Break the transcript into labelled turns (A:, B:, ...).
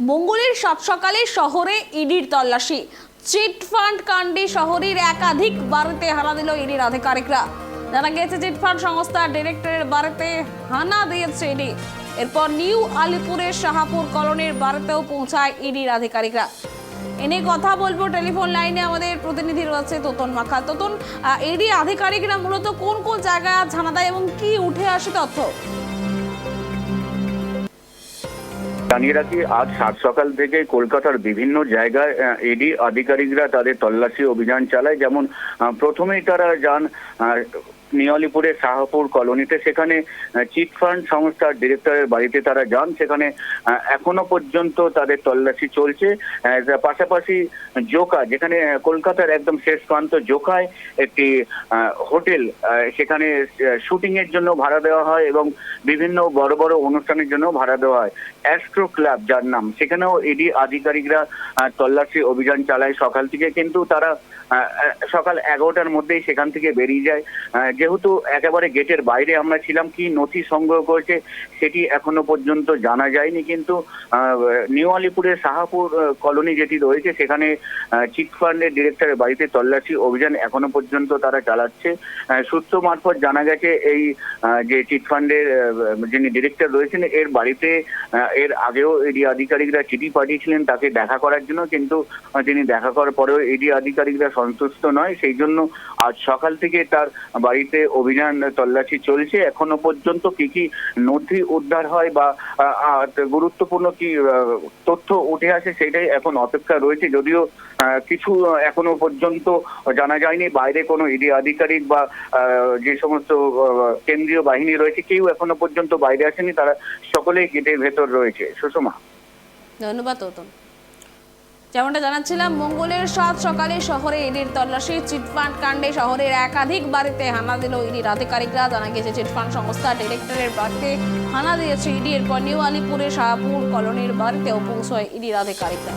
A: মঙ্গলের সাত সকালে শহরে ইডির তল্লাশি। চিটফান্ড কাণ্ডে শহরের একাধিক বাড়িতে হানা দিল ইডির আধিকারিকরা। জানা গিয়েছে চিটফান্ড সংস্থার ডিরেক্টরের বাড়িতে হানা দিয়েছে ইডি। এরপর নিউ আলিপুরের শাহাপুর কলোনির বাড়িতেও পৌঁছায় ইডির আধিকারিকরা। এনে কথা বলবো, টেলিফোন লাইনে আমাদের প্রতিনিধি রয়েছে তোতন মাখা। তোতন, ইডি আধিকারিকরা মূলত কোন কোন জায়গায় হানা দেয় এবং কি উঠে আসে তথ্য?
B: জানিয়ে রাখি, আজ সাত সকাল থেকে কলকাতার বিভিন্ন জায়গায় ইডি আধিকারিকরা তাদের তল্লাশি অভিযান চালায়। যেমন প্রথমেই তারা যান নিউ আলিপুরের শাহপুর কলোনিতে। সেখানে চিটফান্ড সংস্থার ডিরেক্টরের বাড়িতে তারা যান। সেখানে এখনো পর্যন্ত তাদের তল্লাশি চলছে। পাশাপাশি জোকা, যেখানে কলকাতার একদম শেষ প্রান্ত জোকায় একটি হোটেল, সেখানে শুটিং এর জন্য ভাড়া দেওয়া হয় এবং বিভিন্ন বড় বড় অনুষ্ঠানের জন্য ভাড়া দেওয়া হয়। অ্যাস্ট্রো ক্লাব যার নাম, সেখানেও ইডি আধিকারিকরা তল্লাশি অভিযান চালায় সকাল থেকে। কিন্তু তারা সকাল 11টার মধ্যেই সেখান থেকে বেরিয়ে যায়। যেহেতু একেবারে গেটের বাইরে আমরা ছিলাম, কি নথি সংগ্রহ করেছে সেটি এখনো পর্যন্ত জানা যায়নি। কিন্তু নিউ আলিপুরের শাহাপুর কলোনি যেটি রয়েছে, সেখানে চিটফান্ডের ডিরেক্টরের বাড়িতে তল্লাশি অভিযান এখনো পর্যন্ত তারা চালাচ্ছে। সূত্র মারফত জানা গেছে, এই যে চিটফান্ডের যিনি ডিরেক্টর রয়েছেন, এর বাড়িতে এর আগেও ইডি আধিকারিকরা চিঠি পাঠিয়েছিলেন তাকে দেখা করার জন্য। কিন্তু তিনি দেখা করার পরেও ইডি আধিকারিকরা সন্তুষ্ট নয়। সেই জন্য আজ সকাল থেকে তার বাড়িতে অভিযান তল্লাশি চলছে। এখনো পর্যন্ত কি কি নথি উদ্ধার হয় বা গুরুত্বপূর্ণ কি তথ্য উঠে আসে সেটাই এখন অপেক্ষা রয়েছে। যদিও কিছু এখনো পর্যন্ত জানা যায়নি। বাইরে কোনো ইডি আধিকারিক বা যে সমস্ত কেন্দ্রীয় বাহিনী রয়েছে, কেউ এখনো পর্যন্ত বাইরে আসেনি। তারা সকলেই গেটের ভেতর রয়েছে। সুষমা,
A: ধন্যবাদ তোতন। যেমনটা জানাচ্ছিলাম, মঙ্গলের সাত সকালে শহরে ইডির তল্লাশি। চিটফান্ড কাণ্ডে শহরের একাধিক বাড়িতে হানা দিল ইডির আধিকারিকরা। জানা গেছে চিটফান্ড সংস্থার ডিরেক্টরের বাড়িতে হানা দিয়েছে ইডি। এরপর নিউ আলিপুরের শাহপুর কলোনির বাড়িতেও পৌঁছয় ইডির আধিকারিকরা।